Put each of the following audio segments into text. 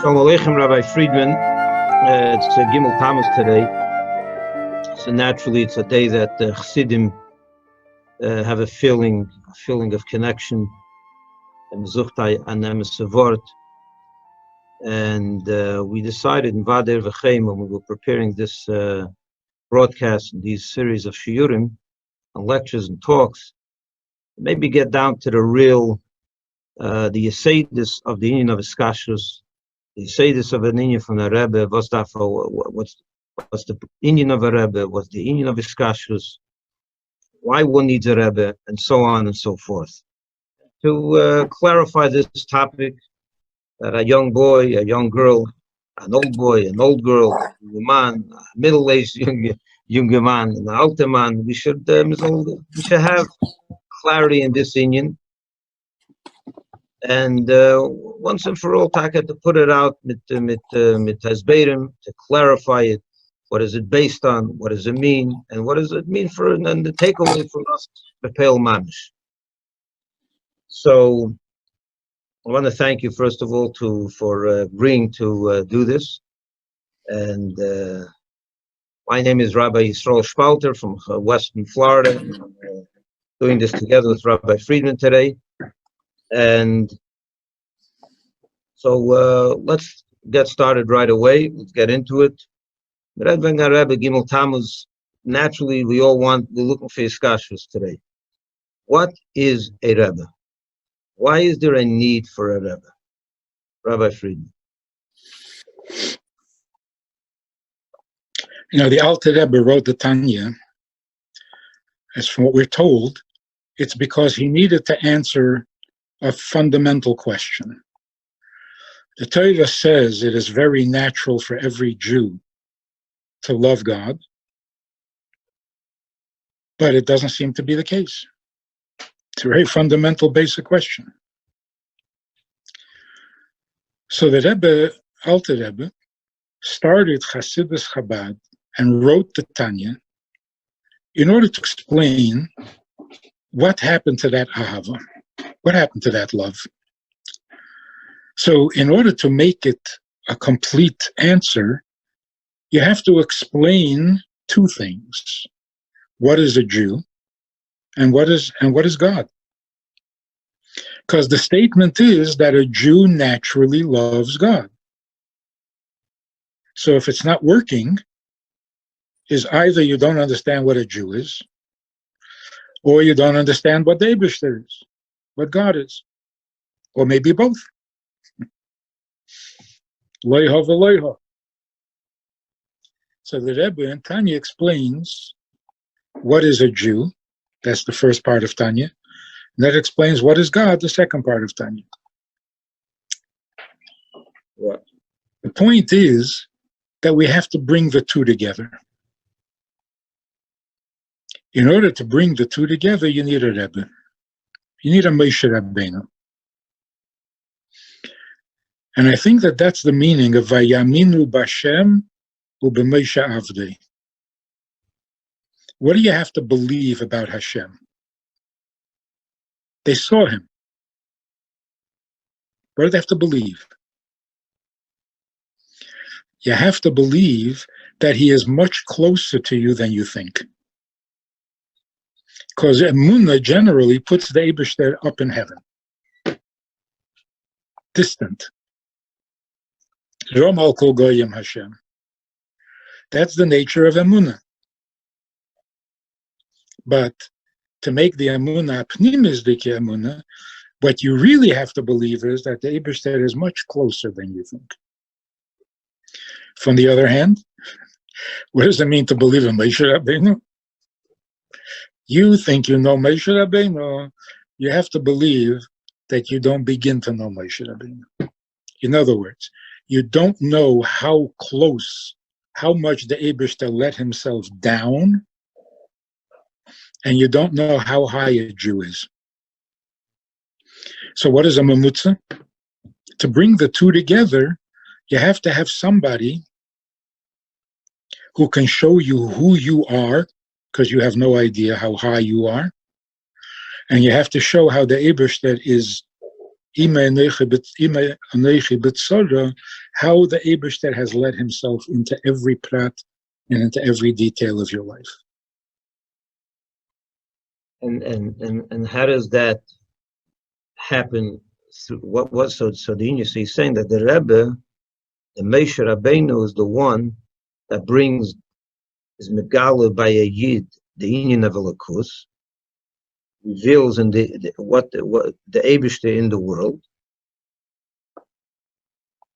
Shalom Aleichem, Rabbi Friedman. It's Gimel Tammuz today. So naturally, it's a day that Chassidim have a feeling of connection. And we decided in Vader V'cheim, when we were preparing this broadcast, these series of shiurim and lectures and talks, maybe get down to the real, the Yesodis of the union of Iskashrus, the Yesodis of an union from the Rebbe, what's the union of a Rebbe, what's the union of Iskashrus, why one needs a Rebbe, and so on and so forth. To clarify this topic, that a young boy, a young girl, an old boy, an old girl, a young man, a middle-aged young man, and an older man, we should have clarity in this union. And once and for all, Taka, to put it out mit Hasberim, to clarify it. What is it based on? What does it mean? And what does it mean for, and the takeaway from us, the Pale Mamish. So I want to thank you, first of all, for agreeing to do this. And my name is Rabbi Yisrael Spalter from Western Florida. I'm doing this together with Rabbi Friedman today. And so let's get started right away. Let's get into it. Rebbe Gimel Tammuz, naturally, we're looking for Iskashrus today. What is a Rebbe? Why is there a need for a Rebbe? Rabbi Friedman. You know, the Alter Rebbe wrote the Tanya, as from what we're told, it's because he needed to answer a fundamental question. The Torah says it is very natural for every Jew to love God, but it doesn't seem to be the case. It's a very fundamental, basic question. So the Rebbe, Alter Rebbe, started Hasidus Chabad and wrote the Tanya in order to explain what happened to that ahava, what happened to that love. So in order to make it a complete answer, you have to explain two things. What is a Jew? And what is God? Because the statement is that a Jew naturally loves God. So if it's not working, is either you don't understand what a Jew is, or you don't understand what the Eibishter is, what God is, or maybe both. Loiha v'loiha. So the Rebbe in Tanya explains what is a Jew. That's the first part of Tanya. And that explains what is God, the second part of Tanya. What? The point is that we have to bring the two together. In order to bring the two together, you need a Rebbe. You need a Moshe Rabbeinu. And I think that that's the meaning of Vayaminu B'Hashem u'B'Moshe Avdei. What do you have to believe about Hashem? They saw him. What do they have to believe? You have to believe that he is much closer to you than you think. Because Emunah generally puts the Eibishter up in heaven. Distant. Romal kol goyim Hashem. That's the nature of Emunah. But to make the Emunah pnimisdik Emunah, what you really have to believe is that the Eibishter is much closer than you think. From the other hand, what does it mean to believe in Moshe Rabbeinu? You think you know Moshe Rabbeinu, you have to believe that you don't begin to know Moshe Rabbeinu. In other words, you don't know how close, how much the Eibishter let himself down, and you don't know how high a Jew is. So what is a Mimutza? To bring the two together, you have to have somebody who can show you who you are, because you have no idea how high you are. And you have to show how the Eibishter is how the Eibishter has led himself into every prat and into every detail of your life. And how does that happen? Through what was so the so he's saying that the Rebbe, the Moshe Rabbeinu, is the one that brings, is megala by a yid the union of Elokus, reveals in what the Eibishter in the world,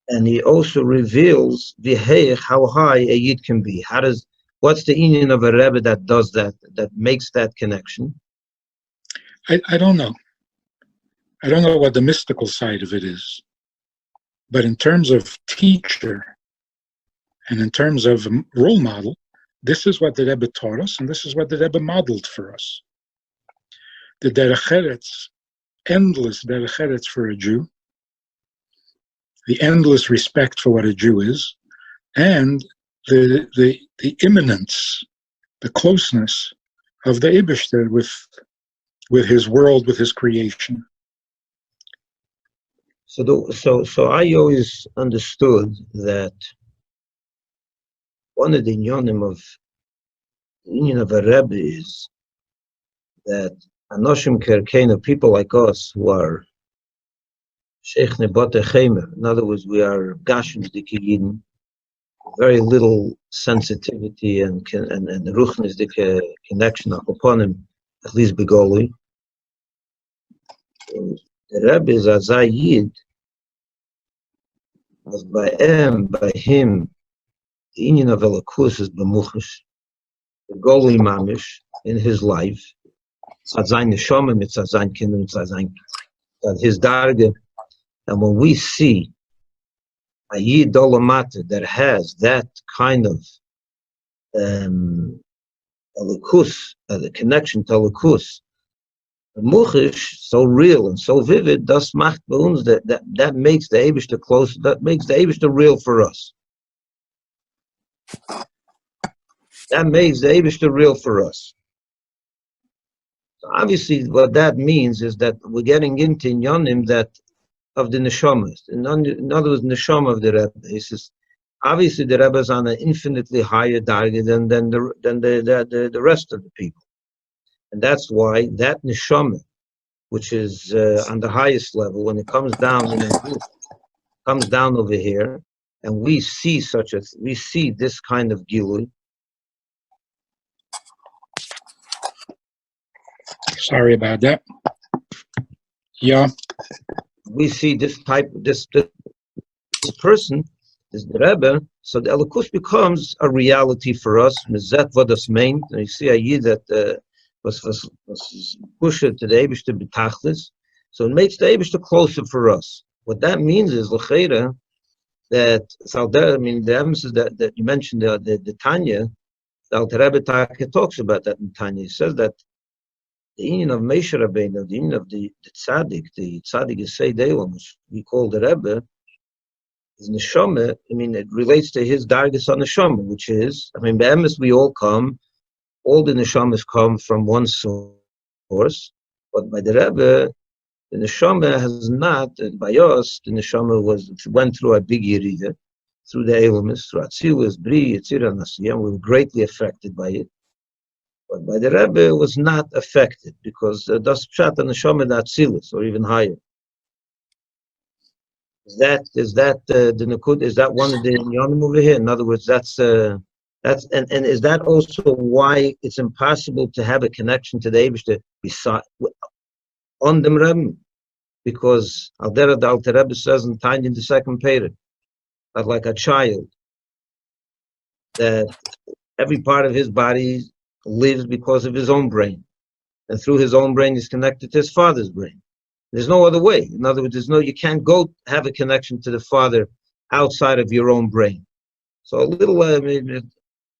and he also reveals how high a yid can be. What's the union of a Rebbe that does that makes that connection? I don't know. I don't know what the mystical side of it is. But in terms of teacher and in terms of role model, this is what the Rebbe taught us, and this is what the Rebbe modeled for us. The derech eretz, endless derech eretz for a Jew, the endless respect for what a Jew is, and the immanence, the closeness of the Eibishter with his world, with his creation. So I always understood that one of the inyanim of the union of a Rebbe is that Anoshim Kerkeinu, people like us who are Sheikh Nebote Chemer, in other words, we are Gashim Dikiyim, very little sensitivity and Ruchnis Dike connection upon him, at least Begoli. The Rebbe is as a Yid, as by him, the union of Elokus is Bemuchish, the Goli Mamish in his life, Tzadzayin Neshama, Tzadzayin Kindem, Tzadzayin, his Darge. And when we see a Yid Olamata that has that kind of Elokus, the connection to Elokus, Muchish, so real and so vivid, das macht bei uns, that makes the Eibishter close, that makes the Eibishter real for us. That makes the Eibishter real for us. So obviously, what that means is that we're getting into Inyanim that of the Neshama. In other words, Neshama of the Rebbe. He says, obviously, the Rebbe is on an infinitely higher target than the rest of the people. And that's why that Neshama, which is on the highest level, when it comes down in a group, comes down over here, and we see this kind of Gilui. Sorry about that. Yeah. We see this person, this Rebbe, so the Elokus becomes a reality for us. Mizet vadas main. You see a Yid that was pushed to the Eibishter b'tachlis, so it makes the Eibishter closer for us. What that means is l'cheira that the emphasis that you mentioned the Tanya, the Alter Rebbe talks about that in Tanya. He says that the union of Moshe Rabbeinu, the union of the tzaddik is say Deilom, which we call the Rebbe, is Neshama. It relates to his dargas on Neshama, which is, be'emes we all the Neshamas come from one source, but by the Rebbe, the Neshama has not, by us, the Neshama went through a big Yerida, through the Elamis, through Atzilus, Bri, Yetzirah, Nasiyam, we were greatly affected by it. But by the Rebbe, it was not affected, because das Pshat and Neshama the Atzilus, or even higher. Is that the Nakud? Is that one of the Yonim over here? In other words, that's and is that also why it's impossible to have a connection to the Eibishter beside on the Rebbe? Because the Alter Rebbe says in Tanya in the second period that like a child, that every part of his body lives because of his own brain, and through his own brain is connected to his father's brain. There's no other way. In other words, you can't go have a connection to the Father outside of your own brain. So a little,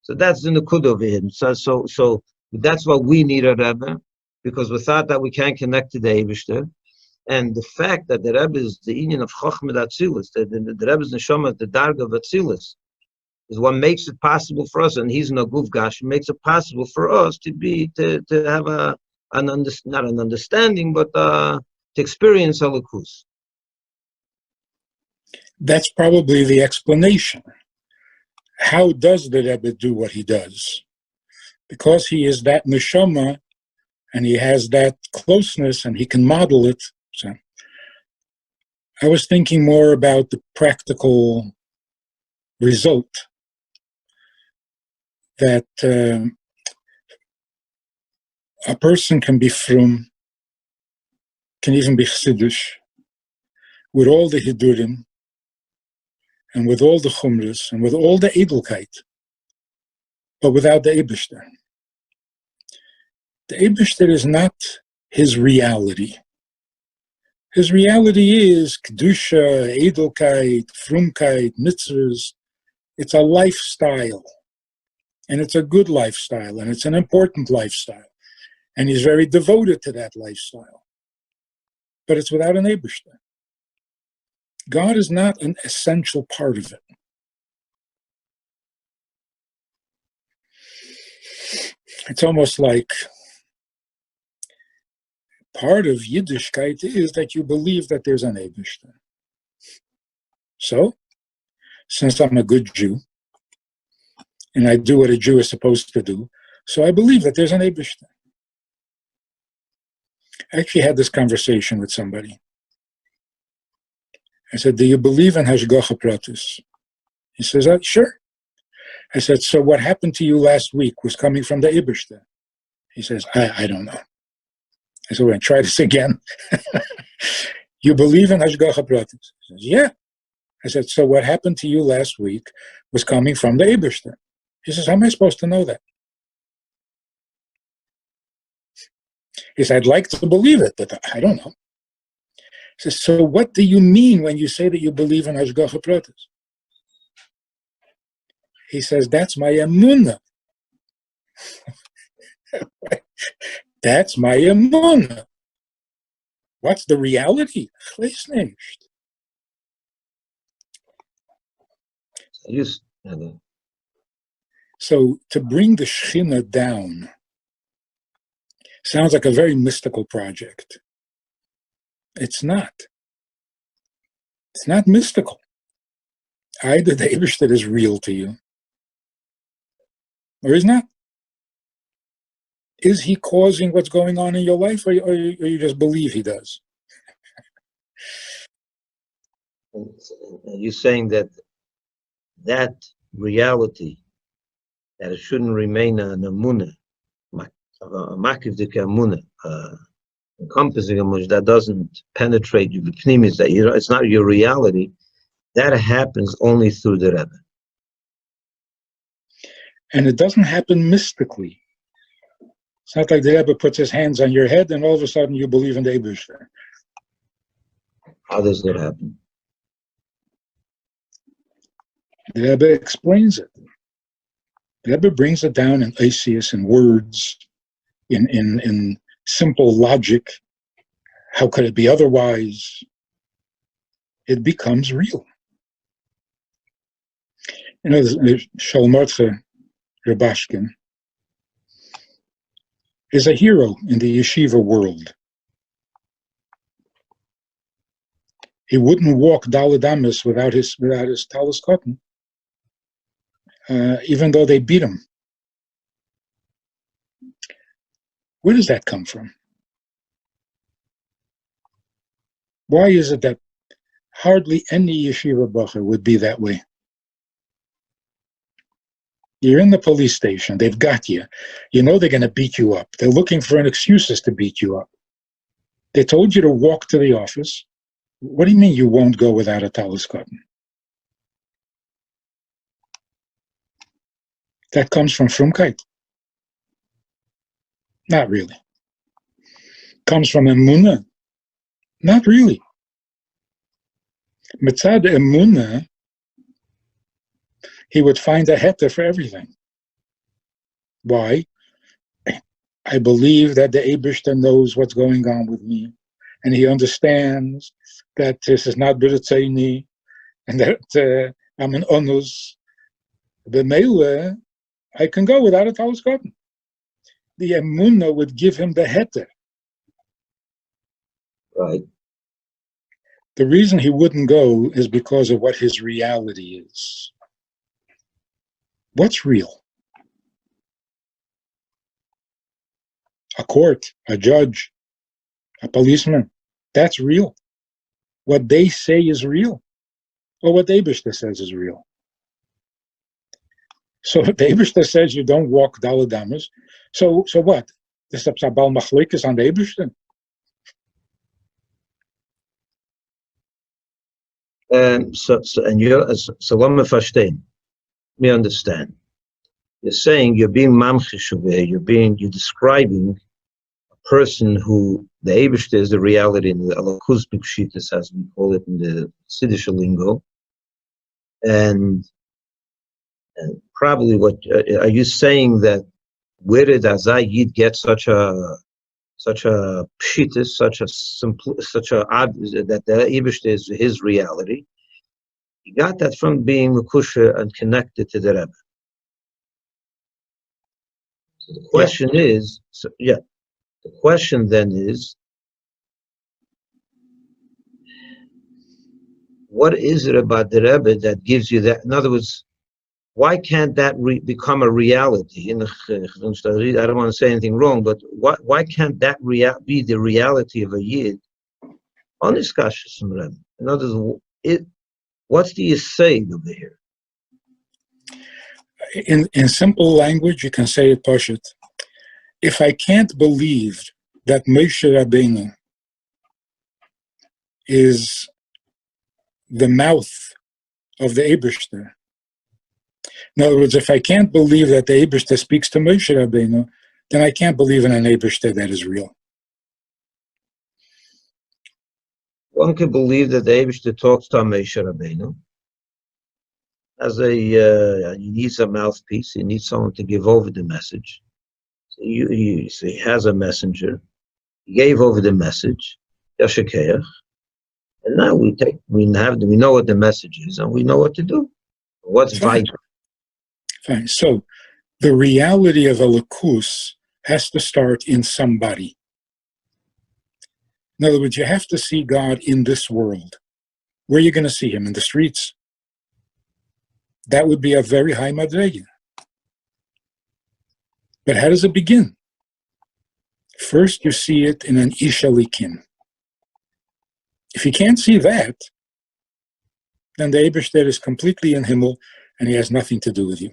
so that's the Nakud over here. So that's why we need a Rebbe, because without that we can't connect to the Eibishter. And the fact that the Rebbe is the union of Chochmah Atzilus, the Rebbe's Neshama, the Darga of Atzilus, is what makes it possible for us, and he's in a Guf Gash, makes it possible for us to have not an understanding, but to experience Elokus. That's probably the explanation. How does the Rebbe do what he does? Because he is that Neshama, and he has that closeness, and he can model it. So I was thinking more about the practical result, that a person can be frum, can even be chassidus, with all the hidurim, and with all the chumras, and with all the edelkeit, but without the Eibishter. The Eibishter is not his reality. His reality is kedusha, edelkeit, frumkeit, mitzvahs. It's a lifestyle, and it's a good lifestyle, and it's an important lifestyle, and he's very devoted to that lifestyle. But it's without an Eibishter. God is not an essential part of it. It's almost like part of Yiddishkeit is that you believe that there's an Eibishter. So, since I'm a good Jew, and I do what a Jew is supposed to do, so I believe that there's an Eibishter. I actually had this conversation with somebody. I said, do you believe in Hashgacha Pratis? He says, sure. I said, so what happened to you last week was coming from the Eibishter? He says, I don't know. I said, well, try this again. You believe in Hashgacha Pratis? He says, yeah. I said, so what happened to you last week was coming from the Eibishter? He says, how am I supposed to know that? He said, I'd like to believe it, but I don't know. He says, so what do you mean when you say that you believe in Hashgacha Pratis? He says, that's my Emunah. That's my Emunah. What's the reality? So to bring the Shechina down sounds like a very mystical project. It's not. It's not mystical. Either the Eibishter is real to you, or he's not. Is he causing what's going on in your life, or you just believe he does? You're saying that reality, that it shouldn't remain an Emunah, a makivdik Emunah, encompassing Emunah, that doesn't penetrate you, is that it's not your reality. That happens only through the Rebbe. And it doesn't happen mystically. It's not like the Rebbe puts his hands on your head and all of a sudden you believe in the Eibishter. How does that happen? The Rebbe explains it. The Rebbe brings it down in Asius, in words, in simple logic. How could it be otherwise? It becomes real. You know, the Shalmortche Rebashkin is a hero in the yeshiva world. He wouldn't walk Daled Amos without his talus cotton, even though they beat him. Where does that come from? Why is it that hardly any yeshiva bacher would be that way? You're in the police station. They've got you. You know they're going to beat you up. They're looking for an excuses to beat you up. They told you to walk to the office. What do you mean you won't go without a talus cotton? That comes from frumkeit. Not really. Comes from Emunah. Not really. Mitzad Emunah, he would find a heter for everything. Why? I believe that the Eibishter knows what's going on with me, and he understands that this is not b'ritzeini, and that I'm an onus. B'meileh, I can go without a talus cotton. The Emunah would give him the heter. Right. The reason he wouldn't go is because of what his reality is. What's real? A court, a judge, a policeman. That's real. What they say is real, or what the Eibishter says is real. So if the Eibishter says you don't walk daladamas, so what? This is a bal machlokes on the Eibishter. So let me verstehen. Let me understand. You're saying you're being mamchish over here. You're describing a person who the Eibishter is the reality in the alakus b'pshitas, as we call it in the Siddish lingo, and probably what are you saying that where did Azai Yid get such a pshitas, such a that the Eibishter is his reality? He got that from being Mekusha and connected to the Rebbe. So the question is, the question then is, what is it about the Rebbe that gives you that? In other words, why can't that become a reality? I don't want to say anything wrong, but why can't that be the reality of a Yid on this Kashas Rebbe? In other words, what's the say over here? In simple language, you can say it Pashut. If I can't believe that Moshe Rabbeinu is the mouth of the Eibishter, in other words, if I can't believe that the Eibishter speaks to Moshe Rabbeinu, then I can't believe in an Eibishter that is real. One could believe that the Eibishter talks to Moshe Rabbeinu as he needs a mouthpiece. He needs someone to give over the message. So he has a messenger. He gave over the message, Yashakeach, and now we know what the message is, and we know what to do. What's vital? Fine. So the reality of a lakus has to start in somebody. In other words, you have to see God in this world. Where are you going to see him? In the streets? That would be a very high madrega. But how does it begin? First, you see it in an ishalikim. If you can't see that, then the Eibishter is completely in Himmel, and he has nothing to do with you.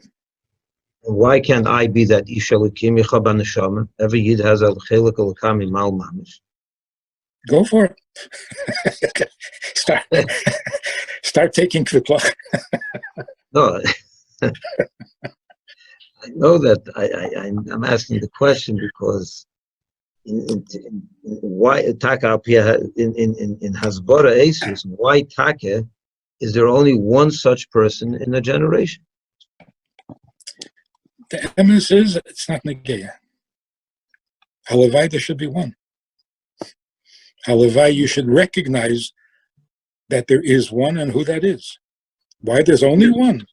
Why can't I be that ishalikim yichab Neshama? Every Yid has a chelik alakami mal mamish. Go for it. Start taking kriplach. No, I know that I'm asking the question because why taka up here in Hasbara Asus? Why taka is there only one such person in a generation? The emes is it's not negeya. Halavai, there should be one. Halavai, you should recognize that there is one and who that is. Why there's only one?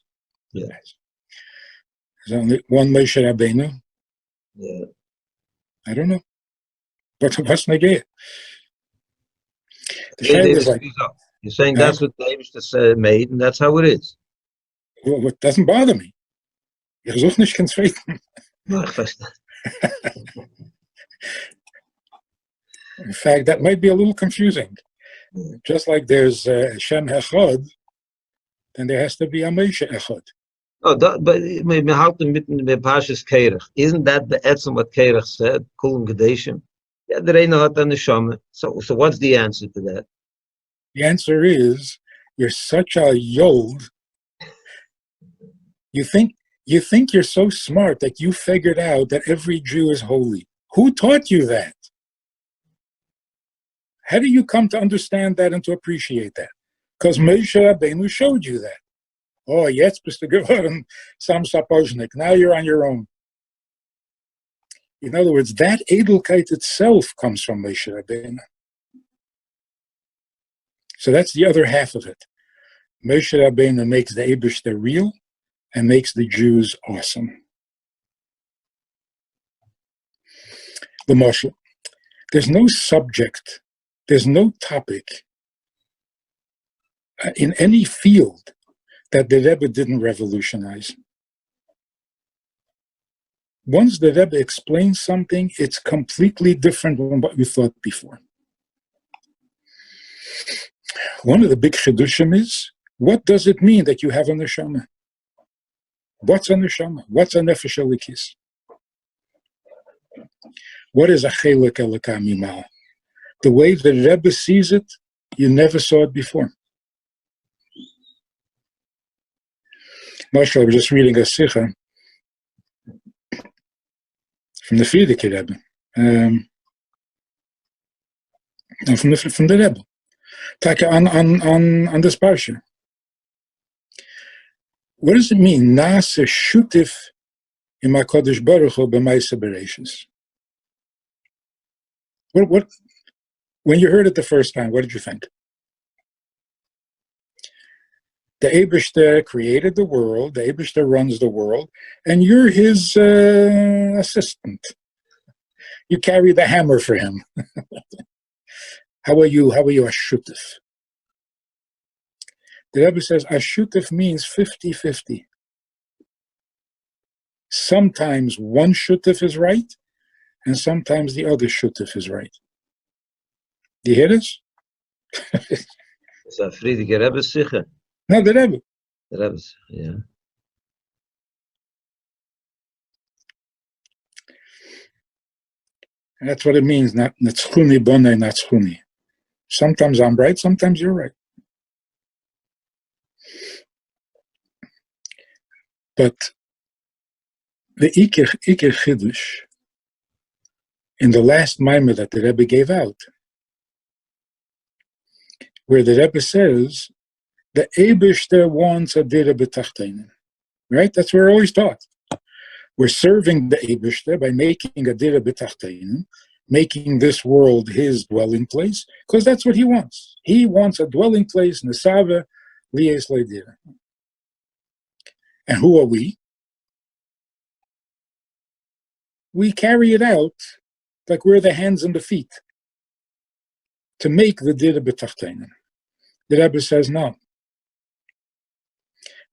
Yeah. There's only one Moshe Rabbeinu. Yeah. I don't know. What's negeya? The shayla is like, you're saying that's what the Eibishter made, and that's how it is. Well, what doesn't bother me? Ich suche nicht kein Zweiten. No, ich weiß nicht. In fact, that might be a little confusing. Just like there's Shem Echad, then there has to be a Moshe Echad. Oh, but we halten mitten mit Pashas Keirach. Isn't that the etzem what Keirach said? Kulam Gedeshim. Yeah, there ain't no hat an Neshama. So what's the answer to that? The answer is you're such a yod. You think you're so smart that you figured out that every Jew is holy. Who taught you that? How do you come to understand that and to appreciate that? Because Moshe Rabbeinu showed you that. Oh, jetzt bist du geworden Sam Sapozhnik. Now you're on your own. In other words, that Edelkeit itself comes from Moshe Rabbeinu. So that's the other half of it. Moshe Rabbeinu makes the Eibishter real and makes the Jews awesome. The Moshe. There's no subject, there's no topic in any field that the Rebbe didn't revolutionize. Once the Rebbe explains something, it's completely different from what we thought before. One of the big chidushim is, what does it mean that you have a neshama? What's a neshama? What's a nefesh elikis? What is a chelek elokah mimal? The way the Rebbe sees it, you never saw it before. Marshall, I was just reading a sikha from the Frierdiker Rebbe, and from the Rebbe, on this parsha. What does it mean? Nase shutif im HaKadosh Baruch Hu b'maisa bereishis. What? When you heard it the first time, what did you think? The Eibishter created the world, the Eibishter runs the world, and you're his assistant. You carry the hammer for him. How are you a shutif? The Rebbe says, a shutif means 50-50. Sometimes one shutif is right, and sometimes the other shutif is right. Do you hear this? It's a Frierdiker Rebbe sicher. No, the Rebbe. The Rebbe's, yeah. And that's what it means, not tzchuni bonai, not tzchuni. Sometimes I'm right, sometimes you're right. But the Iker Chidush, in the last Maimah that the Rebbe gave out, where the Rebbe says, the Eibishter wants a dira b'tachteinen. Right? That's what we're always taught. We're serving the Eibishter by making a dira b'tachteinen, making this world his dwelling place, because that's what he wants. He wants a dwelling place, nesava lies leidira. And who are we? We carry it out like we're the hands and the feet to make the dira b'tachteinen. The Rebbe says no.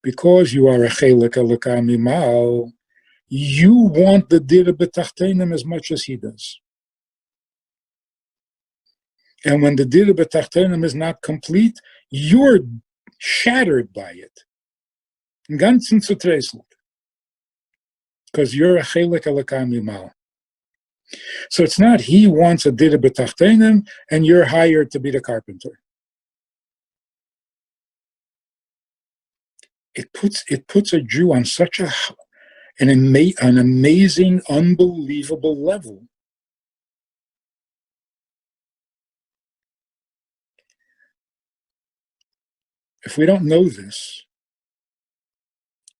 Because you are a chelek elokah mimal, you want the dira b'tachtenim as much as he does. And when the dira b'tachtenim is not complete, you're shattered by it. Ganzen zertreißelt. Because you're a chelek elokah mimal. So it's not he wants a dira b'tachtenim and you're hired to be the carpenter. It puts a Jew on such an amazing, unbelievable level. If we don't know this,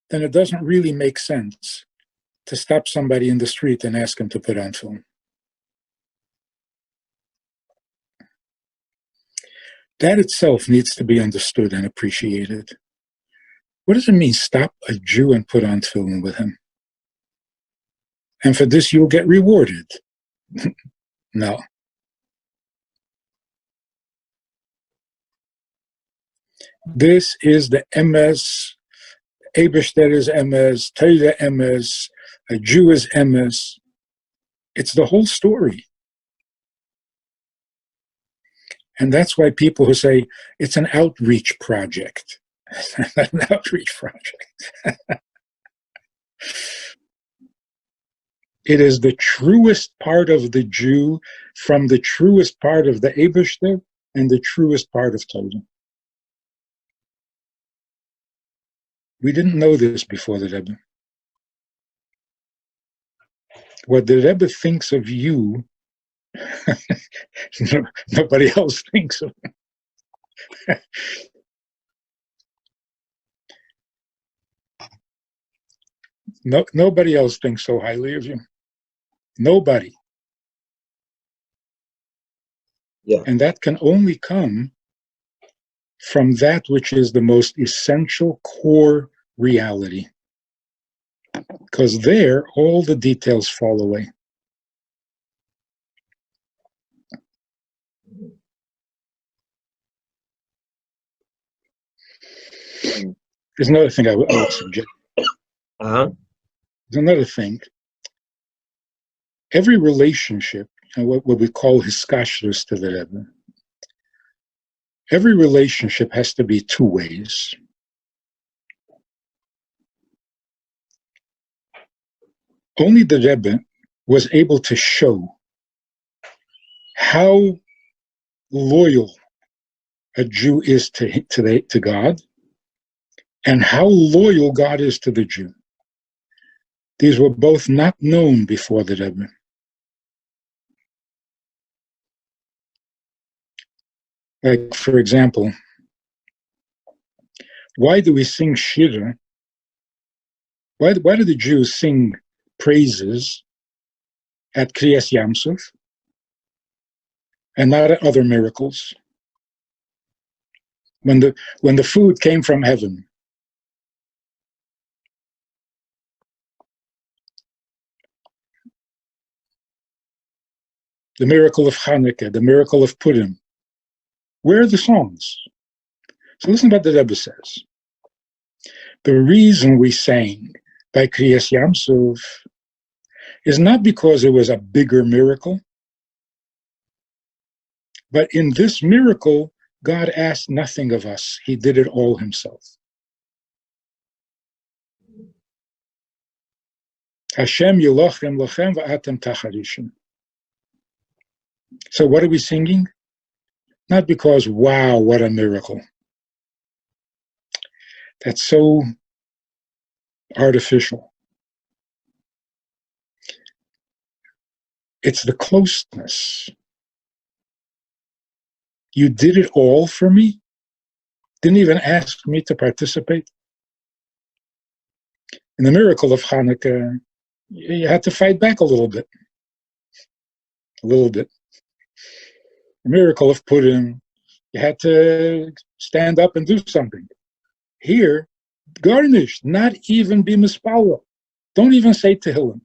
then it doesn't really make sense to stop somebody in the street and ask him to put on film. That itself needs to be understood and appreciated. What does it mean, stop a Jew and put on film with him? And for this you'll get rewarded. No. This is the emes, Eibishter is emes, Torah emes, a Jew is emes. It's the whole story. And that's why people who say it's an outreach project. It's not an outreach project. It is the truest part of the Jew from the truest part of the Eibishter and the truest part of Torah. We didn't know this before the Rebbe. What the Rebbe thinks of you, nobody else thinks of. No, nobody else thinks so highly of you. Nobody. Yeah. And that can only come from that which is the most essential core reality. Because there, all the details fall away. There's another thing I would suggest. Uh-huh. There's another thing. Every relationship, what we call hiskashrus to the Rebbe, every relationship has to be two ways. Only the Rebbe was able to show how loyal a Jew is to God and how loyal God is to the Jew. These were both not known before the Rebbe. Like, for example, why do we sing Shira? Why do the Jews sing praises at Kriyas Yamsuf and not at other miracles? When the food came from heaven, the miracle of Hanukkah, the miracle of Purim, where are the songs? So listen to what the Rebbe says. The reason we sang by Kriyas Yamsuf is not because it was a bigger miracle, but in this miracle, God asked nothing of us. He did it all himself. Hashem yilochem lochem va'atem tacharishim. So what are we singing? Not because, wow, what a miracle. That's so artificial. It's the closeness. You did it all for me? Didn't even ask me to participate? In the miracle of Hanukkah, you had to fight back a little bit. A little bit. The miracle of Purim, you had to stand up and do something. Here, garnished, not even be mispalel. Don't even say Tehillim.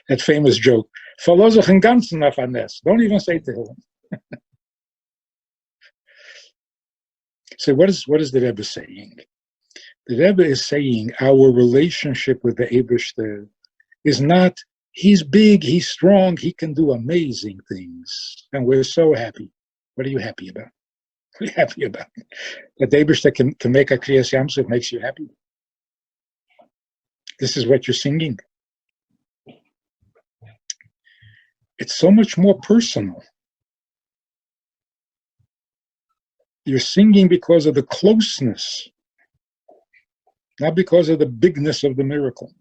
That famous joke. Verlozach ganzen auf anes. Don't even say Tehillim. So what is the Rebbe saying? The Rebbe is saying our relationship with the Eibishter is not, he's big, he's strong, he can do amazing things. And we're so happy. What are you happy about? What are you happy about? That the Eibishter can make a Kriyas Yamsuf makes you happy. This is what you're singing. It's so much more personal. You're singing because of the closeness, not because of the bigness of the miracle.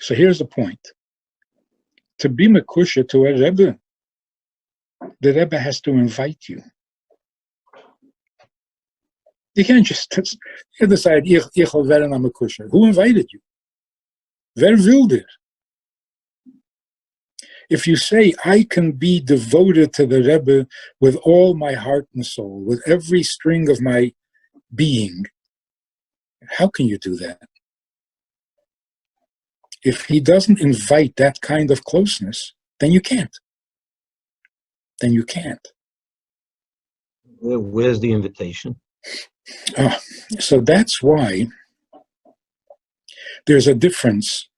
So here's the point. To be mekusha to a Rebbe, the Rebbe has to invite you. You can't just decide, ich will werden a mekusha. Who invited you? Wer will dir? If you say, I can be devoted to the Rebbe with all my heart and soul, with every string of my being, how can you do that? If he doesn't invite that kind of closeness, then you can't. Then you can't. Where's the invitation? So that's why there's a difference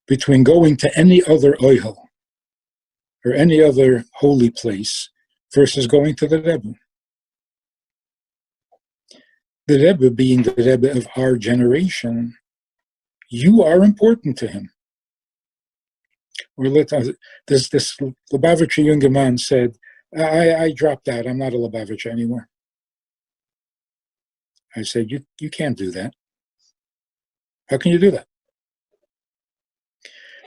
between going to any other Ohel or any other holy place versus going to the Rebbe. The Rebbe being the Rebbe of our generation, you are important to him. Or this Lubavitcher younger man said, I dropped out, I'm not a Lubavitcher anymore. I said, you can't do that. How can you do that?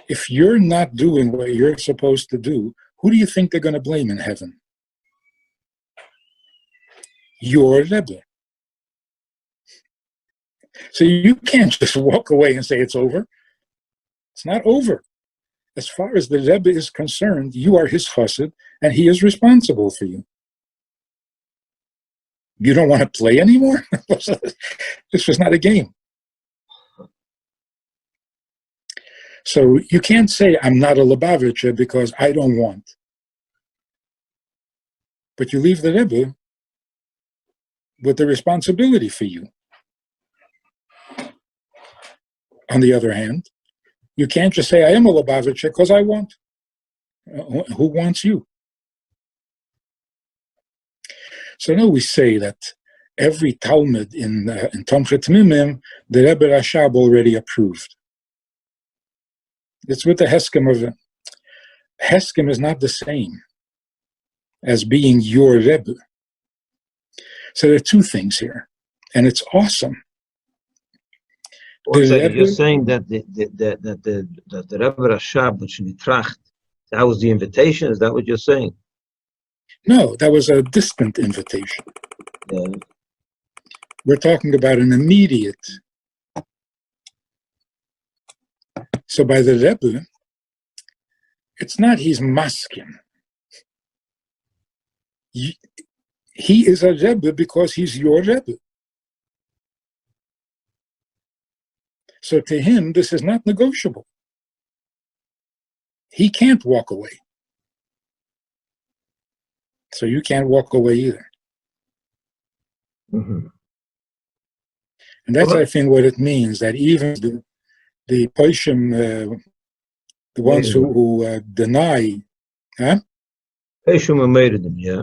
If you're not doing what you're supposed to do, who do you think they're going to blame in heaven? Your Rebbe. So you can't just walk away and say it's over. It's not over. As far as the Rebbe is concerned, you are his chassid, and he is responsible for you. You don't want to play anymore? This was not a game. So you can't say, I'm not a Lubavitcher because I don't want. But you leave the Rebbe with the responsibility for you. On the other hand, you can't just say, I am a Lubavitcher because I want. Who wants you? So now we say that every Talmud in Tomchet Mimim, the Rebbe Rashab already approved. It's with the Heskem of it. Heskem is not the same as being your Rebbe. So there are two things here, and it's awesome. You're saying that the Rebbe Rashab, which in Tracht, that was the invitation? Is that what you're saying? No, that was a distant invitation. Yeah. We're talking about an immediate. So by the Rebbe, it's not he's maskim. He is a Rebbe because he's your Rebbe. So to him, this is not negotiable. He can't walk away. So you can't walk away either. Mm-hmm. And that's, I think, what it means, that even the Poshim, the ones who deny, huh? Poshim made them, yeah.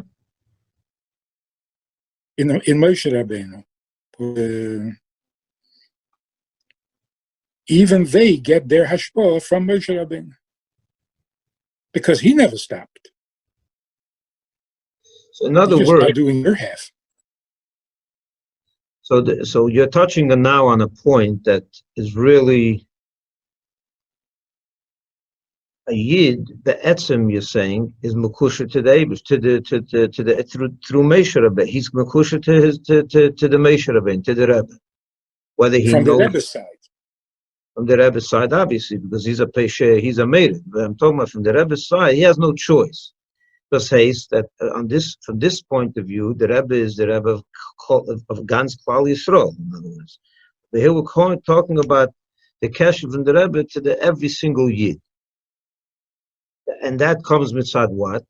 In Moshe Rabbeinu, even they get their hashpah from Moshe Rabbeinu, because he never stopped. So in other words, not doing your half. So you're touching now on a point that is really a yid. The etzem you're saying is mekusher to the Eibush, through Moshe Rabbeinu. He's mekusher to the Moshe Rabbeinu, to the Rebbe. Whether he from knows the Rebbe's side. From the Rebbe's side, obviously, because he's a peshe, he's a merit. But I'm talking about from the Rebbe's side, he has no choice. This says that from this point of view, the Rebbe is the Rebbe of Gans Klal Yisrael. In other words, but here we're talking about the kesher from the Rebbe to every single yid, and that comes mitzad what?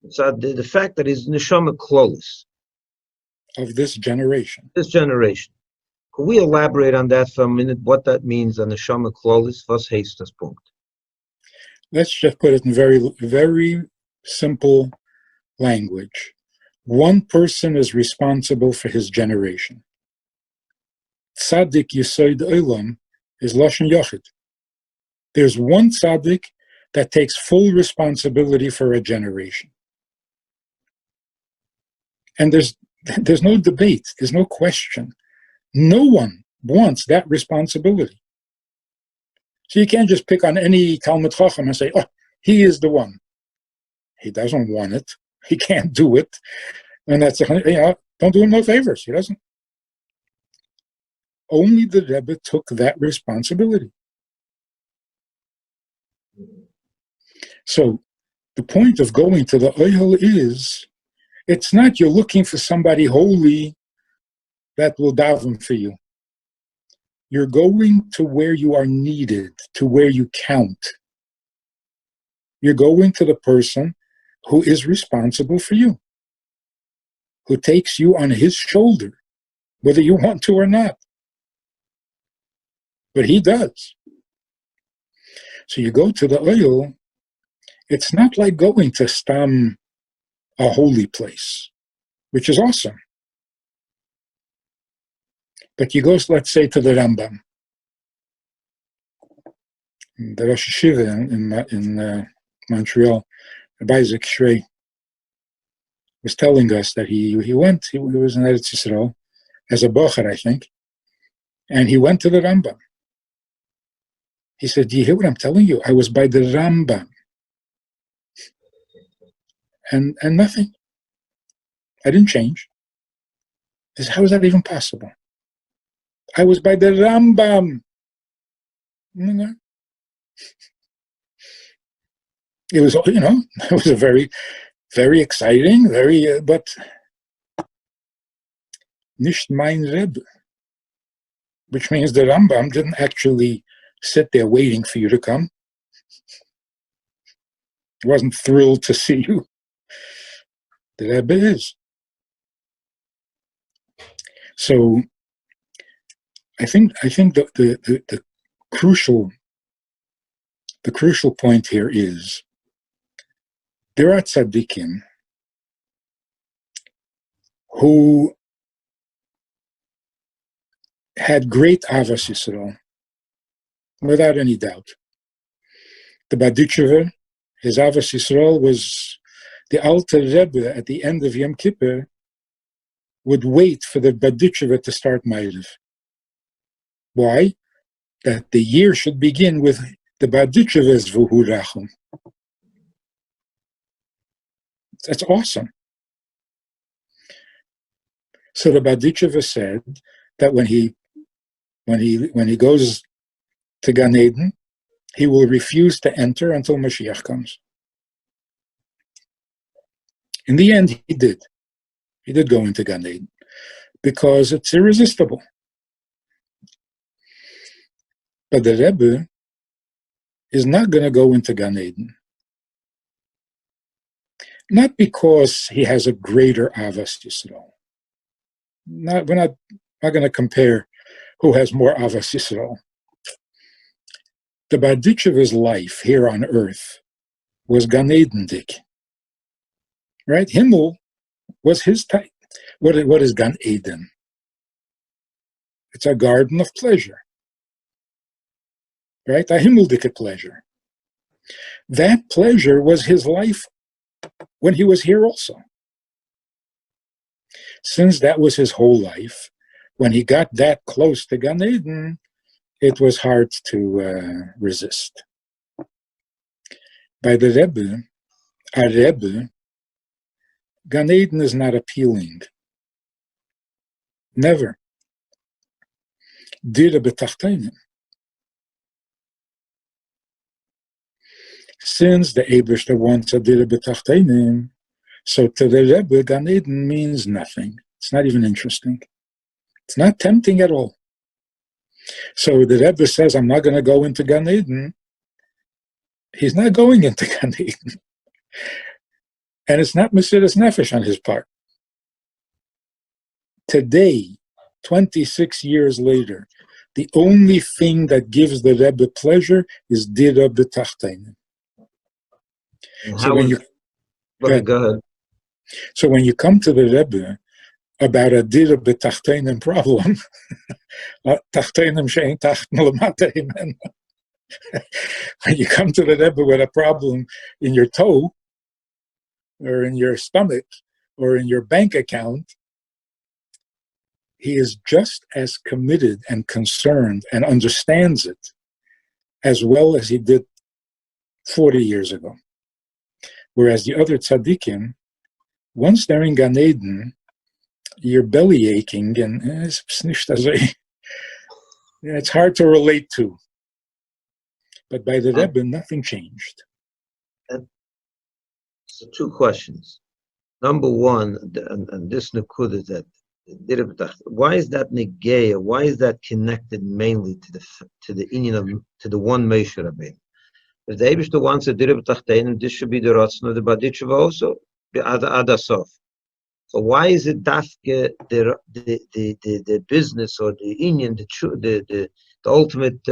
Mitzad the fact that he's Neshama Klolis of this generation. This generation. Could we elaborate on that for a minute? What that means on Neshama Klolis? Was heißt das Punkt? Let's just put it in very, very simple language. One person is responsible for his generation. Tzaddik Yesod Olam is Lashon Yochid. There's one tzaddik that takes full responsibility for a generation. And there's no debate, there's no question. No one wants that responsibility. So you can't just pick on any Talmud Chacham and say, oh, he is the one. He doesn't want it. He can't do it. And that's, don't do him no favors. He doesn't. Only the Rebbe took that responsibility. So the point of going to the Ohel is, it's not you're looking for somebody holy that will daven for you. You're going to where you are needed, to where you count. You're going to the person who is responsible for you, who takes you on his shoulder, whether you want to or not. But he does. So you go to the Ohel, it's not like going to Stam, a holy place, which is awesome. But you go, let's say, to the Rambam, the Rosh Yeshiva in Montreal, Rabbi Isaac Shrei was telling us that he was in Eretz Yisrael as a bocher, I think, and he went to the Rambam. He said, do you hear what I'm telling you? I was by the Rambam. And nothing. I didn't change. He said, how is that even possible? I was by the Rambam. It was, it was a very, very exciting, but nicht mein Rebbe, which means the Rambam didn't actually sit there waiting for you to come. He wasn't thrilled to see you. The Rebbe is. So I think the crucial point here is there are tzaddikim who had great avas Yisrael, without any doubt. The Baditchever, his avas Yisrael was the Alter Rebbe at the end of Yom Kippur would wait for the Baditchever to start Ma'ariv. Why? That the year should begin with the Baditchever's Vuhu Rachum. That's awesome. So the Baditchever said that when he goes to Gan Eden, he will refuse to enter until Mashiach comes. In the end, he did. He did go into Gan Eden because it's irresistible. But the Rebbe is not going to go into Gan Eden. Not because he has a greater Avas Yisrael. We're not going to compare who has more Avas Yisrael. The Baditchever's life here on earth was Gan Eden-dik. Right? Himmel was his type. What is Gan Eden? It's a garden of pleasure. Right? A Himmeldikke pleasure. That pleasure was his life when he was here also. Since that was his whole life, when he got that close to Gan Eden, it was hard to resist. By the Rebbe, a Rebbe, Gan Eden is not appealing. Never. Dira b'tachteinim. Since the Eibishter wants a dira b'tachteinim, so to the Rebbe, Gan Eden means nothing. It's not even interesting. It's not tempting at all. So the Rebbe says, I'm not going to go into Gan Eden. He's not going into Gan Eden. And it's not Mesiras Nefesh on his part. Today, 26 years later, the only thing that gives the Rebbe pleasure is dira b'tachteinim. So when you go ahead. So when you come to the Rebbe about a dira b'tachteinim problem, tachteinim she'ein tachten l'mata himen. When you come to the Rebbe with a problem in your toe, or in your stomach, or in your bank account, he is just as committed and concerned and understands it as well as he did 40 years ago. Whereas the other tzaddikim, once they're in Gan Eden, you're belly aching and it's hard to relate to. But by the Rebbe, nothing changed. So two questions. Number one, and this Nakuda that why is that negaya? Why is that connected mainly to the union to the one Moshe Rabbeinu? If the Eibishter wants a dira b'tachteinim, this should be the ratzon of the Baditchever also, adasof. So why is it dafke the business or the union, the ultimate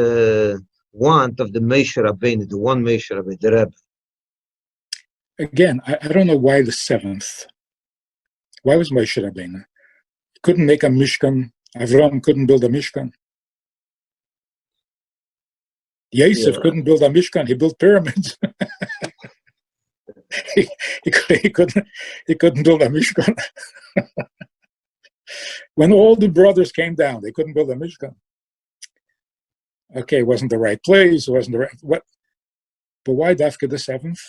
want of the Moshe Rabbeinu, the one Moshe Rabbeinu, the Rebbe? Again, I don't know why the seventh. Why was Moshe Rabbeinu? He couldn't make a Mishkan. Avram couldn't build a Mishkan. Yosef couldn't build a Mishkan. He built pyramids. he couldn't build a Mishkan. When all the brothers came down, they couldn't build a Mishkan. Okay, it wasn't the right place. It wasn't the right what. But why Dafka the seventh?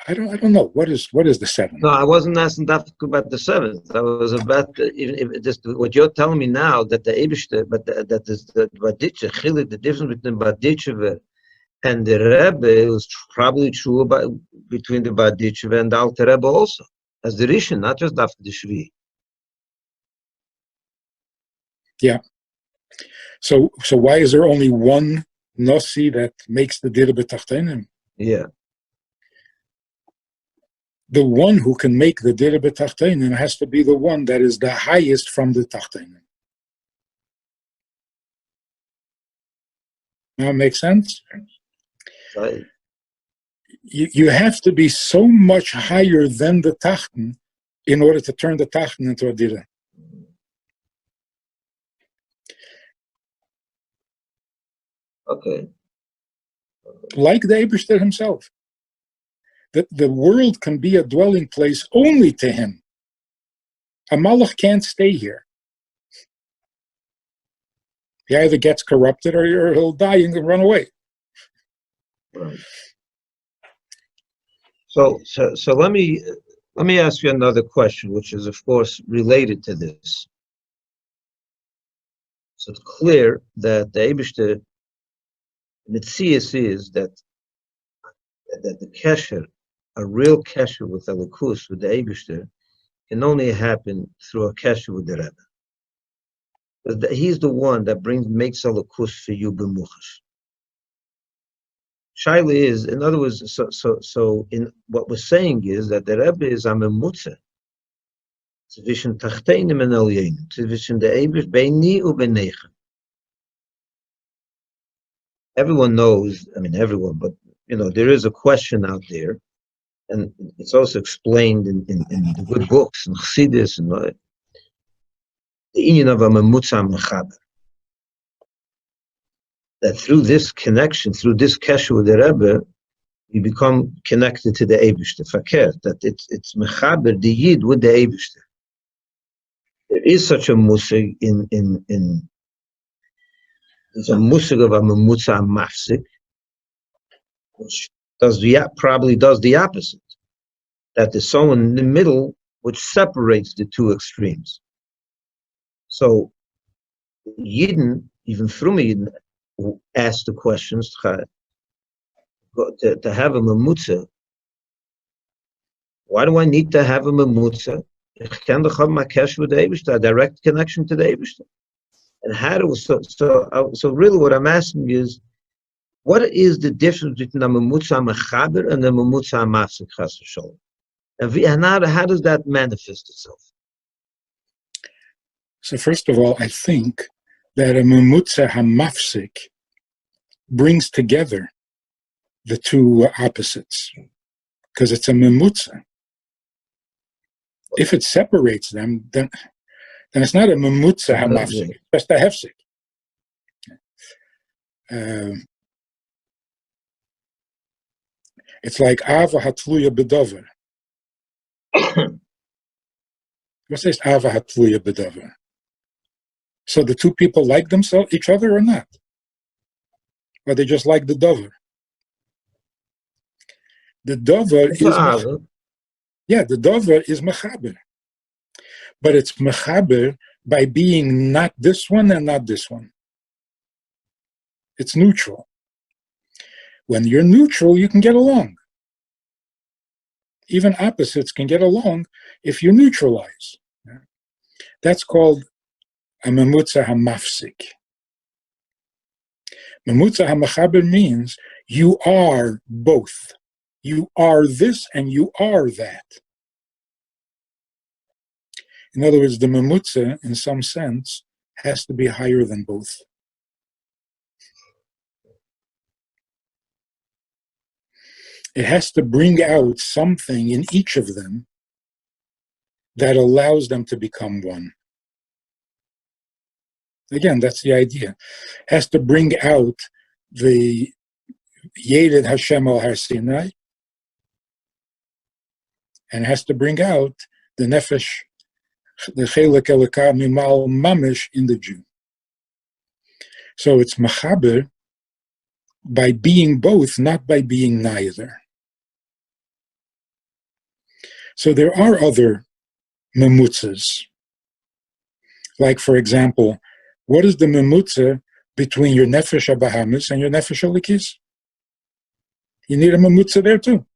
I don't know. What is the seventh? No, I wasn't asking Dafka about the seventh. I was about if just what you're telling me now that the Eibishter, but that is the Baditchever, Chilik, the difference between Baditchever and the Rebbe was probably true about between the Baditchever and the Alter Rebbe also, as the Rishon, not just Dafka the Shvi. Yeah. So why is there only one Nossi that makes the Dira b'tachteinim? Yeah. The one who can make the Dira b'tachteinim has to be the one that is the highest from the tachteinim. Now it makes sense? Right. You have to be so much higher than the Tachten in order to turn the Tachten into a Dira. Okay. Like the Eibishter himself. That the world can be a dwelling place only to him. A Malach can't stay here. He either gets corrupted or he'll die and run away. Right. So let me ask you another question, which is of course related to this. So it's clear that the Eibishter Mitzias is that the kesher, a real kesher with Elokus, with the Eibishter, can only happen through a kesher with the Rebbe. He's the one that makes Elokus for you b'muchash. Shaila is, in other words, so in what we're saying is that the Rebbe is a Mimutza. Zwischen Tachtenim and Elyenim, zwischen the Eibish, Beini u Benechem. Everyone knows, I mean everyone, but there is a question out there, and it's also explained in the good books, in Chassidus, and the inyan of a Mimutza Mechaber. That through this connection, through this kesher with the Rebbe, you become connected to the Eibishter, fakir, that it's Mechaber, the Yid with the Eibishter. There is such a musig there's a musig of a Mimutza Mafsik, which probably does the opposite. That there's someone in the middle which separates the two extremes. So Yidden, even from Yidden, who ask the questions to have a Mimutza. Why do I need to have a Mimutza? I can have my kesher with the Eibishter, a direct connection to the Eibishter. And how do so really what I'm asking is, what is the difference between the Mimutza Mechaber and the Mimutza Mafsik Chas v'Sholom? And how does that manifest itself? So first of all, I think that a Mimutza HaMafsik brings together the two opposites, because it's a Mimutza. If it separates them, then it's not a Mimutza HaMafsik, it's just a Hefsik. It's like Ava Hatluya B'Dover. What says Ava Hatluya B'Dover? So the two people like each other or not? Or they just like the Dover? The Dover is the Dover is Mechaber. But it's Mechaber by being not this one and not this one. It's neutral. When you're neutral, you can get along. Even opposites can get along if you neutralize. That's called a Mimutza HaMafsik. Mimutza HaMechaber means you are both. You are this and you are that. In other words, the Mimutza, in some sense, has to be higher than both. It has to bring out something in each of them that allows them to become one. Again, that's the idea. It has to bring out the Yedid Hashem al Har Sinai, and has to bring out the Nefesh, the Chelek Elokah Mimal Mamish in the Jew. So it's Mechaber by being both, not by being neither. So there are other Mimutzas. Like, for example, what is the Mimutza between your Nefesh HaBahamis and your Nefesh HaLikis? You need a Mimutza there too.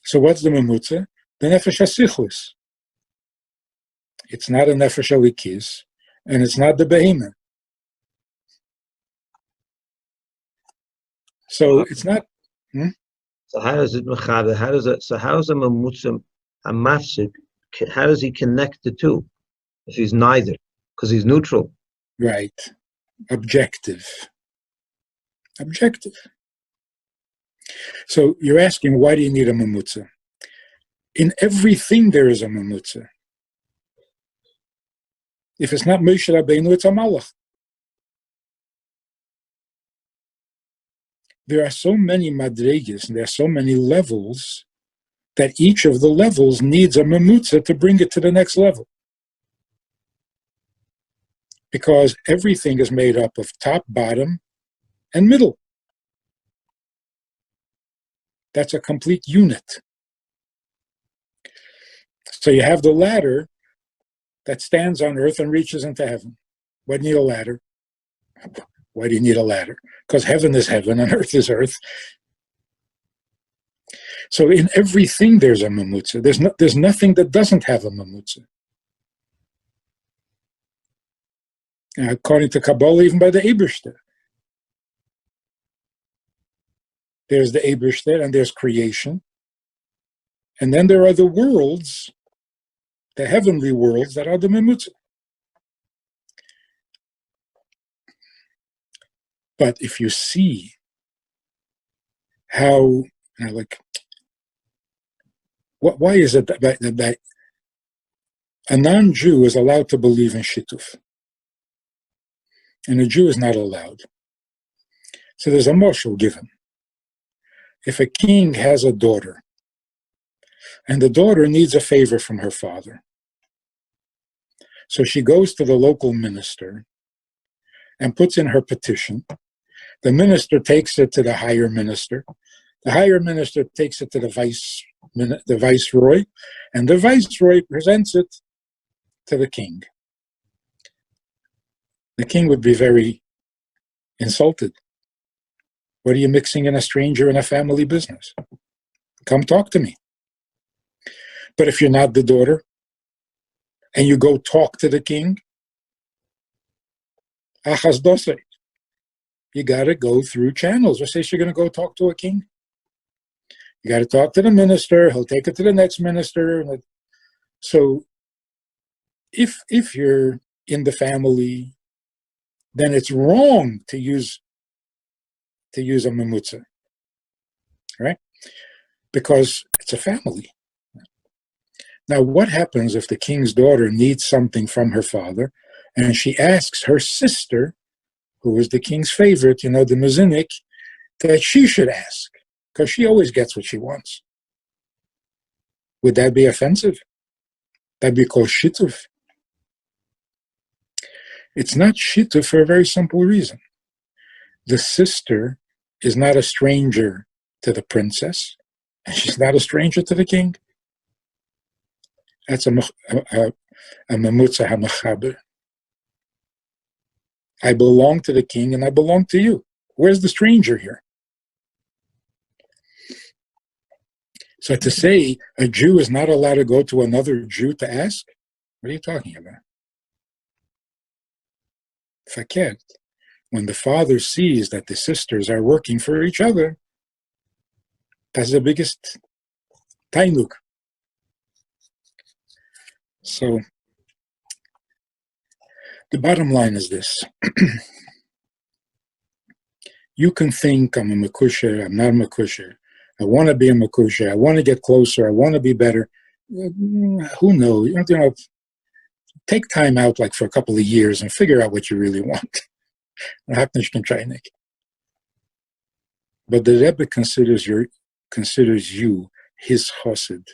So what's the Mimutza? The Nefesh HaSichlis. It's not a Nefesh HaLikis, and it's not the Behemoth. So it's not... So how does it mechaber? How does a Mimutza a mafsik? How does he connect the two if he's neither? Because he's neutral. Right. objective. Objective. So you're asking, why do you need a mimutza? In everything there is a mimutza. If it's not Moshe Rabbeinu, it's a malach. There are so many madregas, and there are so many levels, that each of the levels needs a mimutza to bring it to the next level. Because everything is made up of top, bottom, and middle. That's a complete unit. So you have the ladder that stands on earth and reaches into heaven. Why do you need a ladder? Why do you need a ladder? Because heaven is heaven and earth is earth. So in everything there's a mimutza. There's nothing that doesn't have a mimutza. According to Kabbalah, even by the Ebershter. There's the Ebershter and there's creation. And then there are the worlds, the heavenly worlds that are the Mimutza. But if you see how, why is it that a non-Jew is allowed to believe in Shittuf, and a Jew is not allowed? So there's a moshel given. If a king has a daughter, and the daughter needs a favor from her father, so she goes to the local minister and puts in her petition. The minister takes it to the higher minister. The higher minister takes it to the viceroy, and the viceroy presents it to the king. The king would be very insulted. What are you mixing in a stranger in a family business? Come talk to me. But if you're not the daughter, and you go talk to the king, achas dosei, you got to go through channels. What says you're going to go talk to a king? You got to talk to the minister. He'll take it to the next minister. So if you're in the family, then it's wrong to use a mimutza, right? Because it's a family. Now, what happens if the king's daughter needs something from her father, and she asks her sister, who is the king's favorite, the Muzinik, that she should ask, because she always gets what she wants? Would that be offensive? That'd be called shittuf. It's not shittuf for a very simple reason. The sister is not a stranger to the princess, and she's not a stranger to the king. That's a mimutza hamachaber. I belong to the king and I belong to you. Where's the stranger here? So to say a Jew is not allowed to go to another Jew to ask, what are you talking about? Faket. When the father sees that the sisters are working for each other, that's the biggest tainuk. So the bottom line is this. You can think, I'm a makusher, I'm not a makusher. I want to be a makusher. I want to get closer. I want to be better. Who knows? Take time out for a couple of years and figure out what you really want. But the Rebbe considers you his chassid,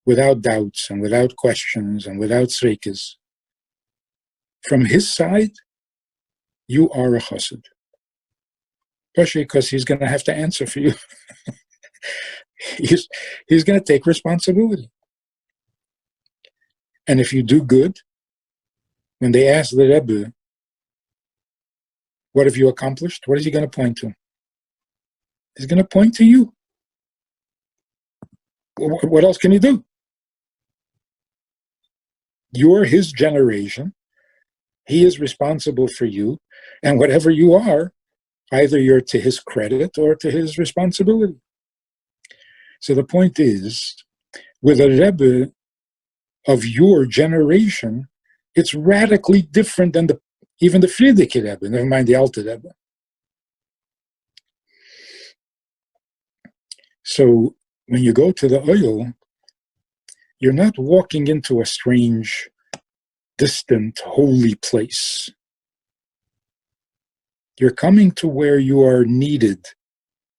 without doubts and without questions and without sreikas. From his side, you are a chassid. Especially because he's going to have to answer for you. He's going to take responsibility. And if you do good, when they ask the Rebbe, what have you accomplished? What is he going to point to? He's going to point to you. What else can he do? You're his generation. He is responsible for you. And whatever you are, either you're to his credit or to his responsibility. So the point is, with a Rebbe of your generation, it's radically different than Even the Friedrich Rebbe, never mind the Alte Rebbe. So when you go to the Ohel, you're not walking into a strange, distant, holy place. You're coming to where you are needed,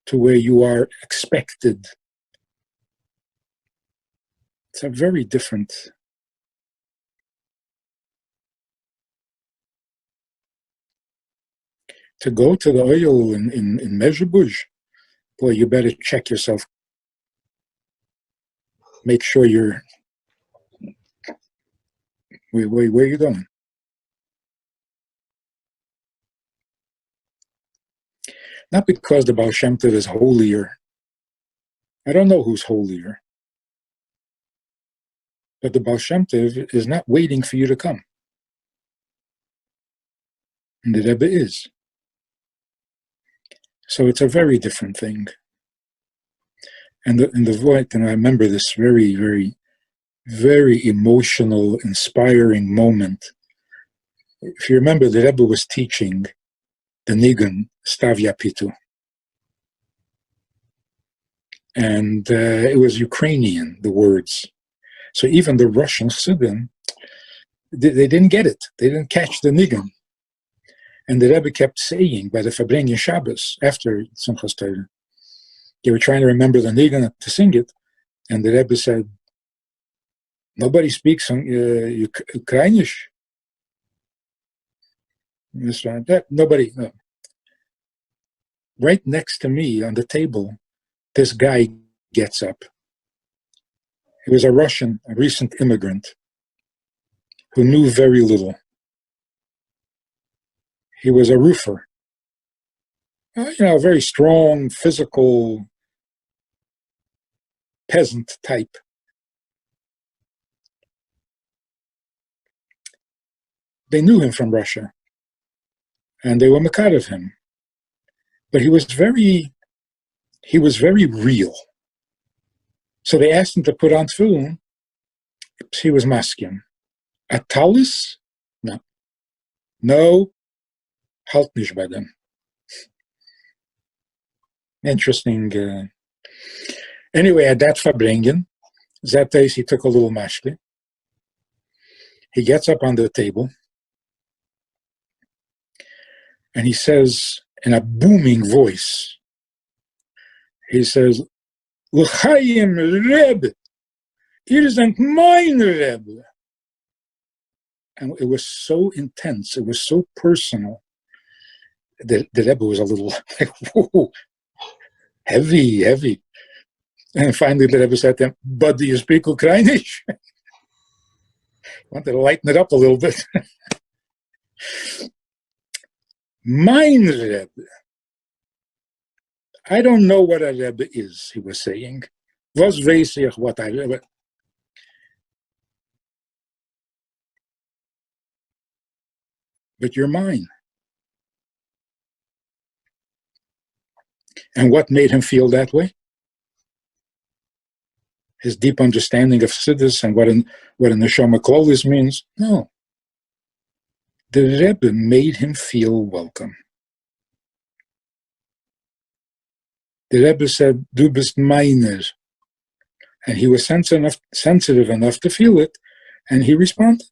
to where you are expected. It's a very different. To go to the Ohel in Mezhebush, boy, you better check yourself. Make sure you're. Where are you going? Not because the Baal Shem Tov is holier. I don't know who's holier. But the Baal Shem Tov is not waiting for you to come. And the Rebbe is. So it's a very different thing. And the voice, and I remember this very, very, very emotional, inspiring moment. If you remember, the Rebbe was teaching the Nigun, Stav Yapitu. And it was Ukrainian, the words. So even the Russian Chassidim, they didn't get it. They didn't catch the Nigun. And the Rebbe kept saying by the Fabrengen Shabbos, after Simchas Torah, they were trying to remember the Nigun to sing it. And the Rebbe said, nobody speaks Ukrainish. Nobody. No. Right next to me on the table, this guy gets up. He was a Russian, a recent immigrant, who knew very little. He was a roofer. A very strong, physical, peasant type. They knew him from Russia, and they were makar of him. But he was very real. So they asked him to put on tefillin. He was maskim. A talis? No. No, halt nicht bei them. Interesting. Anyway, at that Fabrengen, that days he took a little mashke. He gets up on the table, and he says in a booming voice, he says, L'chaim Rebbe, ihr seid mein Rebbe. And it was so intense, it was so personal. The Rebbe was a little like, whoa, heavy. And finally the Rebbe said to him, but do you speak Ukrainish? Wanted to lighten it up a little bit. Mein Rebbe. I don't know what a Rebbe is, he was saying. Was weiß ich what a Rebbe? But you're mine. And what made him feel that way? His deep understanding of Chassidus and what a Neshama Klolis means? No. The Rebbe made him feel welcome. The Rebbe said, Du bist meiner. And he was sensitive enough to feel it, and he responded.